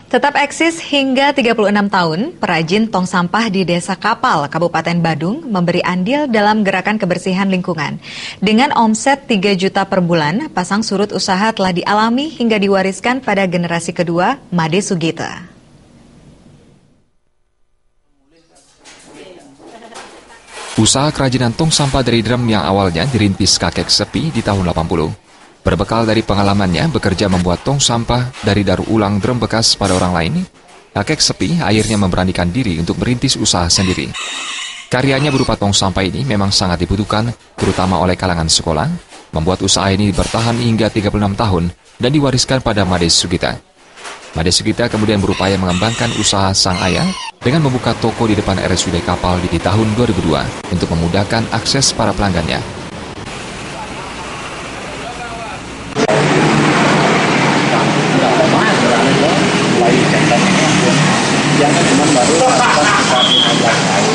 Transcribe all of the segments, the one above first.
Tetap eksis hingga 36 tahun, perajin tong sampah di Desa Kapal, Kabupaten Badung, memberi andil dalam gerakan kebersihan lingkungan. Dengan omset 3 juta per bulan, pasang surut usaha telah dialami hingga diwariskan pada generasi kedua, Made Sugita. Usaha kerajinan tong sampah dari drum yang awalnya dirintis kakek sepi di tahun 80. Berbekal dari pengalamannya bekerja membuat tong sampah dari daur ulang drum bekas pada orang lain, kakek sepi akhirnya memberanikan diri untuk merintis usaha sendiri. Karyanya berupa tong sampah ini memang sangat dibutuhkan, terutama oleh kalangan sekolah, membuat usaha ini bertahan hingga 36 tahun dan diwariskan pada Made Sugita. Made Sugita kemudian berupaya mengembangkan usaha sang ayah dengan membuka toko di depan RSUD Kapal di tahun 2002 untuk memudahkan akses para pelanggannya. Jangan cuma baru lakukan sekitar 15 tahun.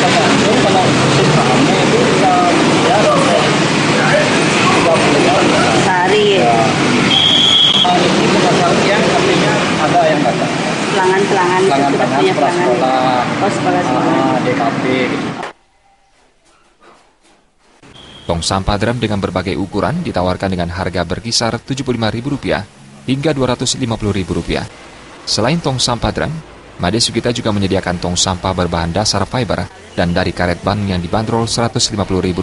Tergantung kalau usahanya itu ya 30 sehari ya. Ini masalah yang artinya ada yang datang. Pelanggan punya sekolah, sekolah, DKP. Tong sampah drum dengan berbagai ukuran ditawarkan dengan harga berkisar Rp75.000 hingga Rp250.000. Selain tong sampah drum, Made Sugita juga menyediakan tong sampah berbahan dasar fiber dan dari karet ban yang dibanderol Rp150.000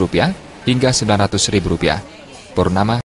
hingga Rp900.000. Purnama